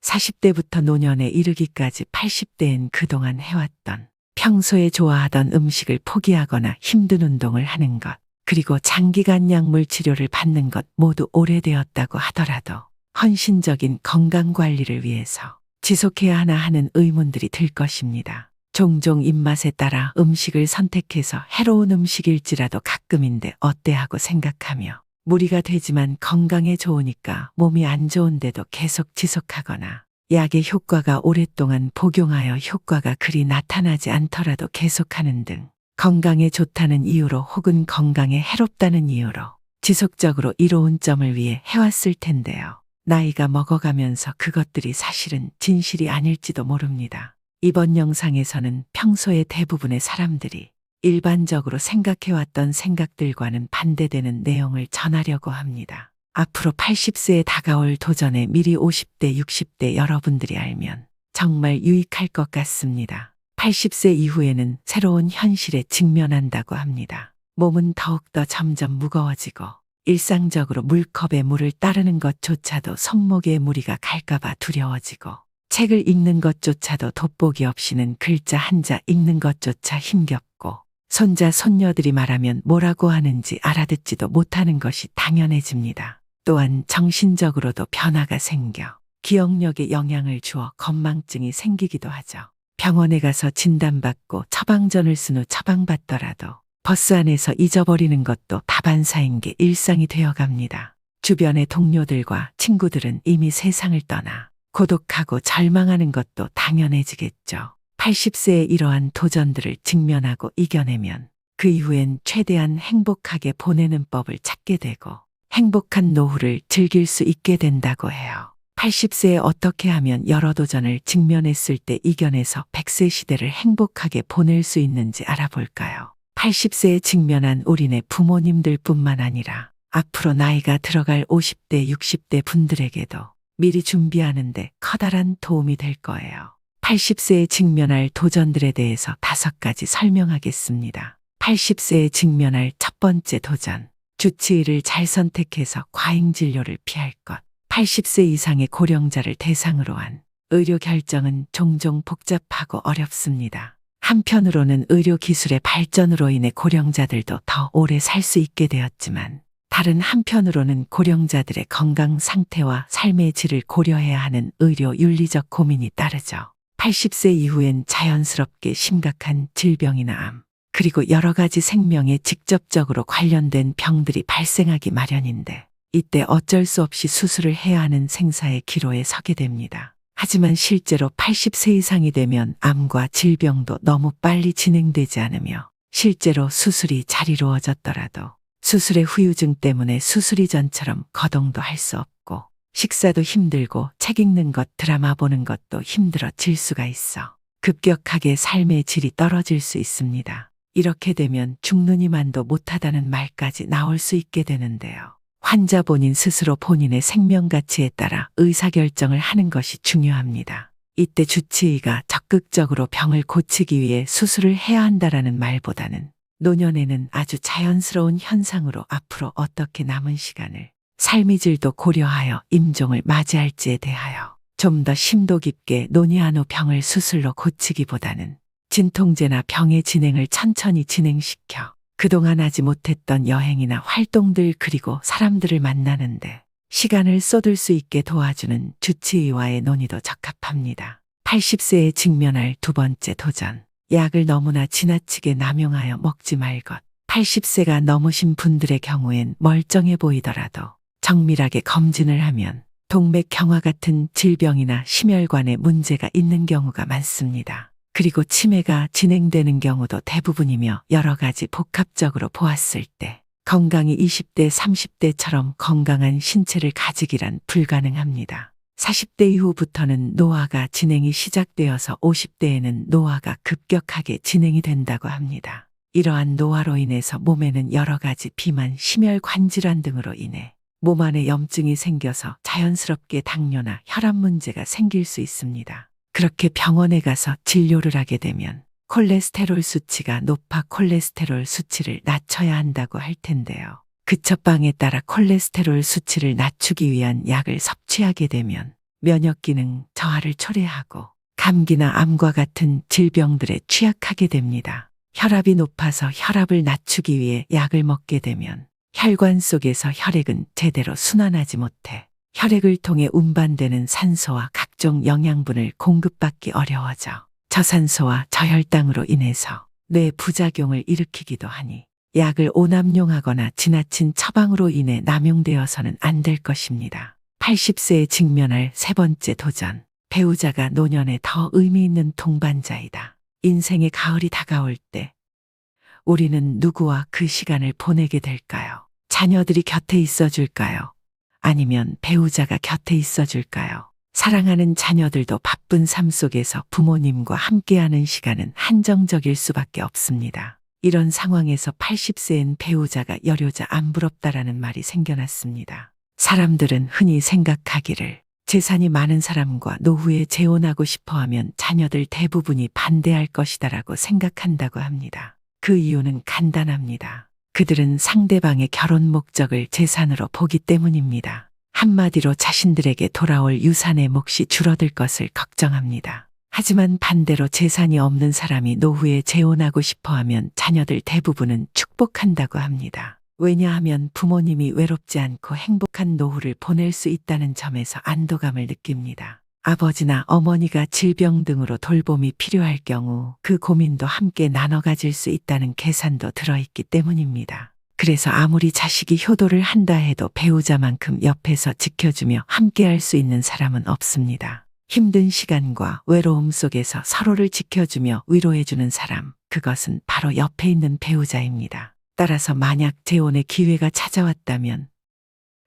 40대부터 노년에 이르기까지 80대엔 그동안 해왔던 평소에 좋아하던 음식을 포기하거나 힘든 운동을 하는 것, 그리고 장기간 약물 치료를 받는 것 모두 오래되었다고 하더라도 헌신적인 건강 관리를 위해서 지속해야 하나 하는 의문들이 들 것입니다. 종종 입맛에 따라 음식을 선택해서 해로운 음식일지라도 가끔인데 어때 하고 생각하며 무리가 되지만 건강에 좋으니까 몸이 안 좋은데도 계속 지속하거나 약의 효과가 오랫동안 복용하여 효과가 그리 나타나지 않더라도 계속하는 등 건강에 좋다는 이유로 혹은 건강에 해롭다는 이유로 지속적으로 이로운 점을 위해 해왔을 텐데요. 나이가 먹어가면서 그것들이 사실은 진실이 아닐지도 모릅니다. 이번 영상에서는 평소에 대부분의 사람들이 일반적으로 생각해왔던 생각들과는 반대되는 내용을 전하려고 합니다. 앞으로 80세에 다가올 도전에 미리 50대, 60대 여러분들이 알면 정말 유익할 것 같습니다. 80세 이후에는 새로운 현실에 직면한다고 합니다. 몸은 더욱더 점점 무거워지고 일상적으로 물컵에 물을 따르는 것조차도 손목에 무리가 갈까봐 두려워지고 책을 읽는 것조차도 돋보기 없이는 글자 한자 읽는 것조차 힘겹고 손자 손녀들이 말하면 뭐라고 하는지 알아듣지도 못하는 것이 당연해집니다. 또한 정신적으로도 변화가 생겨 기억력에 영향을 주어 건망증이 생기기도 하죠. 병원에 가서 진단받고 처방전을 쓴 후 처방받더라도 버스 안에서 잊어버리는 것도 다반사인 게 일상이 되어갑니다. 주변의 동료들과 친구들은 이미 세상을 떠나 고독하고 절망하는 것도 당연해지겠죠. 80세에 이러한 도전들을 직면하고 이겨내면 그 이후엔 최대한 행복하게 보내는 법을 찾게 되고 행복한 노후를 즐길 수 있게 된다고 해요. 80세에 어떻게 하면 여러 도전을 직면했을 때 이겨내서 100세 시대를 행복하게 보낼 수 있는지 알아볼까요? 80세에 직면한 우리네 부모님들 뿐만 아니라 앞으로 나이가 들어갈 50대, 60대 분들에게도 미리 준비하는데 커다란 도움이 될 거예요. 80세에 직면할 도전들에 대해서 5가지 설명하겠습니다. 80세에 직면할 첫 번째 도전, 주치의를 잘 선택해서 과잉진료를 피할 것. 80세 이상의 고령자를 대상으로 한 의료 결정은 종종 복잡하고 어렵습니다. 한편으로는 의료기술의 발전으로 인해 고령자들도 더 오래 살 수 있게 되었지만 다른 한편으로는 고령자들의 건강 상태와 삶의 질을 고려해야 하는 의료 윤리적 고민이 따르죠. 80세 이후엔 자연스럽게 심각한 질병이나 암, 그리고 여러 가지 생명에 직접적으로 관련된 병들이 발생하기 마련인데 이때 어쩔 수 없이 수술을 해야 하는 생사의 기로에 서게 됩니다. 하지만 실제로 80세 이상이 되면 암과 질병도 너무 빨리 진행되지 않으며 실제로 수술이 잘 이루어졌더라도 수술의 후유증 때문에 수술 이전처럼 거동도 할 수 없고 식사도 힘들고 책 읽는 것, 드라마 보는 것도 힘들어질 수가 있어 급격하게 삶의 질이 떨어질 수 있습니다. 이렇게 되면 죽느니만도 못하다는 말까지 나올 수 있게 되는데요. 환자 본인 스스로 본인의 생명 가치에 따라 의사결정을 하는 것이 중요합니다. 이때 주치의가 적극적으로 병을 고치기 위해 수술을 해야 한다라는 말보다는 노년에는 아주 자연스러운 현상으로 앞으로 어떻게 남은 시간을 삶의 질도 고려하여 임종을 맞이할지에 대하여 좀 더 심도 깊게 논의한 후 병을 수술로 고치기보다는 진통제나 병의 진행을 천천히 진행시켜 그동안 하지 못했던 여행이나 활동들 그리고 사람들을 만나는데 시간을 쏟을 수 있게 도와주는 주치의와의 논의도 적합합니다. 80세에 직면할 두 번째 도전, 약을 너무나 지나치게 남용하여 먹지 말 것. 80세가 넘으신 분들의 경우엔 멀쩡해 보이더라도 정밀하게 검진을 하면 동맥경화 같은 질병이나 심혈관에 문제가 있는 경우가 많습니다. 그리고 치매가 진행되는 경우도 대부분이며 여러 가지 복합적으로 보았을 때 건강이 20대, 30대처럼 건강한 신체를 가지기란 불가능합니다. 40대 이후부터는 노화가 진행이 시작되어서 50대에는 노화가 급격하게 진행이 된다고 합니다. 이러한 노화로 인해서 몸에는 여러 가지 비만, 심혈관 질환 등으로 인해 몸 안에 염증이 생겨서 자연스럽게 당뇨나 혈압 문제가 생길 수 있습니다. 그렇게 병원에 가서 진료를 하게 되면 콜레스테롤 수치가 높아 콜레스테롤 수치를 낮춰야 한다고 할 텐데요. 그 처방에 따라 콜레스테롤 수치를 낮추기 위한 약을 섭취하게 되면 면역 기능, 저하를 초래하고 감기나 암과 같은 질병들에 취약하게 됩니다. 혈압이 높아서 혈압을 낮추기 위해 약을 먹게 되면 혈관 속에서 혈액은 제대로 순환하지 못해 혈액을 통해 운반되는 산소와 각종 영양분을 공급받기 어려워져 저산소와 저혈당으로 인해서 뇌 부작용을 일으키기도 하니 약을 오남용하거나 지나친 처방으로 인해 남용되어서는 안 될 것입니다. 80세에 직면할 세 번째 도전. 배우자가 노년에 더 의미 있는 동반자이다. 인생의 가을이 다가올 때 우리는 누구와 그 시간을 보내게 될까요? 자녀들이 곁에 있어 줄까요? 아니면 배우자가 곁에 있어 줄까요? 사랑하는 자녀들도 바쁜 삶 속에서 부모님과 함께하는 시간은 한정적일 수밖에 없습니다. 이런 상황에서 80세엔 배우자가 여료자 안 부럽다라는 말이 생겨났습니다. 사람들은 흔히 생각하기를 재산이 많은 사람과 노후에 재혼하고 싶어하면 자녀들 대부분이 반대할 것이다라고 생각한다고 합니다. 그 이유는 간단합니다. 그들은 상대방의 결혼 목적을 재산으로 보기 때문입니다. 한마디로 자신들에게 돌아올 유산의 몫이 줄어들 것을 걱정합니다. 하지만 반대로 재산이 없는 사람이 노후에 재혼하고 싶어하면 자녀들 대부분은 축복한다고 합니다. 왜냐하면 부모님이 외롭지 않고 행복한 노후를 보낼 수 있다는 점에서 안도감을 느낍니다. 아버지나 어머니가 질병 등으로 돌봄이 필요할 경우 그 고민도 함께 나눠 가질 수 있다는 계산도 들어있기 때문입니다. 그래서 아무리 자식이 효도를 한다 해도 배우자만큼 옆에서 지켜주며 함께할 수 있는 사람은 없습니다. 힘든 시간과 외로움 속에서 서로를 지켜주며 위로해주는 사람, 그것은 바로 옆에 있는 배우자입니다. 따라서 만약 재혼의 기회가 찾아왔다면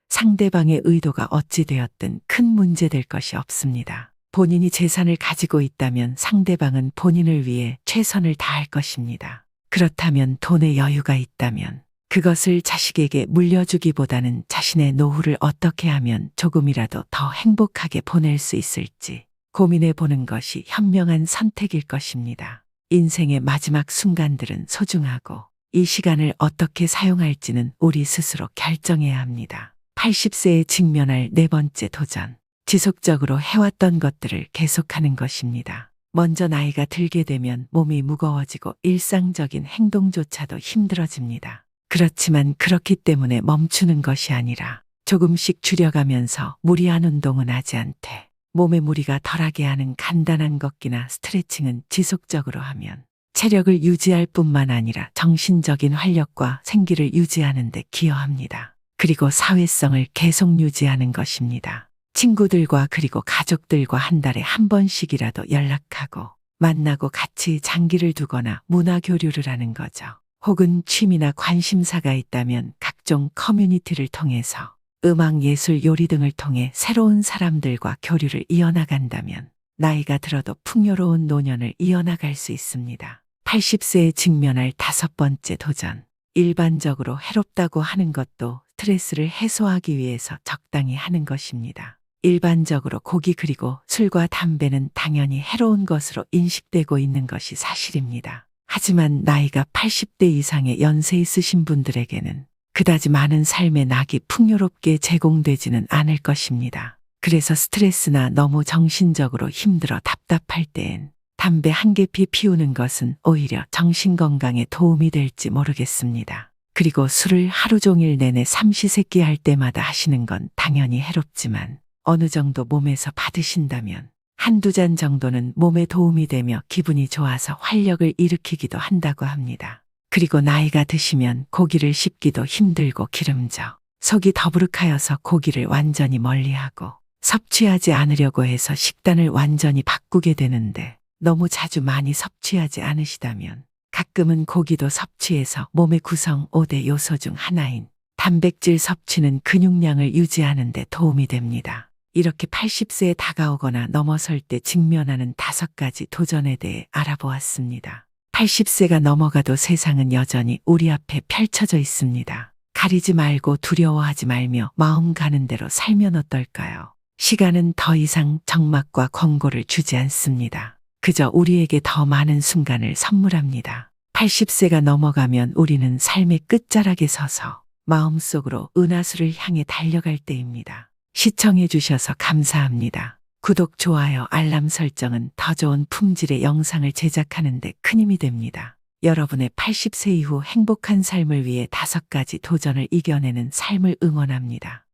상대방의 의도가 어찌 되었든 큰 문제될 것이 없습니다. 본인이 재산을 가지고 있다면 상대방은 본인을 위해 최선을 다할 것입니다. 그렇다면 돈의 여유가 있다면 그것을 자식에게 물려주기보다는 자신의 노후를 어떻게 하면 조금이라도 더 행복하게 보낼 수 있을지 고민해 보는 것이 현명한 선택일 것입니다. 인생의 마지막 순간들은 소중하고 이 시간을 어떻게 사용할지는 우리 스스로 결정해야 합니다. 80세에 직면할 네 번째 도전. 지속적으로 해왔던 것들을 계속하는 것입니다. 먼저 나이가 들게 되면 몸이 무거워지고 일상적인 행동조차도 힘들어집니다. 그렇지만 그렇기 때문에 멈추는 것이 아니라 조금씩 줄여가면서 무리한 운동은 하지 않되 몸에 무리가 덜하게 하는 간단한 걷기나 스트레칭은 지속적으로 하면 체력을 유지할 뿐만 아니라 정신적인 활력과 생기를 유지하는 데 기여합니다. 그리고 사회성을 계속 유지하는 것입니다. 친구들과 그리고 가족들과 한 달에 한 번씩이라도 연락하고 만나고 같이 장기를 두거나 문화 교류를 하는 거죠. 혹은 취미나 관심사가 있다면 각종 커뮤니티를 통해서 음악, 예술, 요리 등을 통해 새로운 사람들과 교류를 이어나간다면 나이가 들어도 풍요로운 노년을 이어나갈 수 있습니다. 80세에 직면할 다섯 번째 도전. 일반적으로 해롭다고 하는 것도 스트레스를 해소하기 위해서 적당히 하는 것입니다. 일반적으로 고기 그리고 술과 담배는 당연히 해로운 것으로 인식되고 있는 것이 사실입니다. 하지만 나이가 80대 이상의 연세 있으신 분들에게는 그다지 많은 삶의 낙이 풍요롭게 제공되지는 않을 것입니다. 그래서 스트레스나 너무 정신적으로 힘들어 답답할 때엔 담배 한 개피 피우는 것은 오히려 정신건강에 도움이 될지 모르겠습니다. 그리고 술을 하루 종일 내내 삼시세끼 할 때마다 하시는 건 당연히 해롭지만 어느 정도 몸에서 받으신다면 한두 잔 정도는 몸에 도움이 되며 기분이 좋아서 활력을 일으키기도 한다고 합니다. 그리고 나이가 드시면 고기를 씹기도 힘들고 기름져 속이 더부룩하여서 고기를 완전히 멀리하고 섭취하지 않으려고 해서 식단을 완전히 바꾸게 되는데 너무 자주 많이 섭취하지 않으시다면 가끔은 고기도 섭취해서 몸의 구성 5대 요소 중 하나인 단백질 섭취는 근육량을 유지하는 데 도움이 됩니다. 이렇게 80세에 다가오거나 넘어설 때 직면하는 5가지 도전에 대해 알아보았습니다. 80세가 넘어가도 세상은 여전히 우리 앞에 펼쳐져 있습니다. 가리지 말고 두려워하지 말며 마음 가는 대로 살면 어떨까요? 시간은 더 이상 적막과 권고를 주지 않습니다. 그저 우리에게 더 많은 순간을 선물합니다. 80세가 넘어가면 우리는 삶의 끝자락에 서서 마음속으로 은하수를 향해 달려갈 때입니다. 시청해 주셔서 감사합니다. 구독, 좋아요, 알람 설정은 더 좋은 품질의 영상을 제작하는 데 큰 힘이 됩니다. 여러분의 80세 이후 행복한 삶을 위해 5가지 도전을 이겨내는 삶을 응원합니다.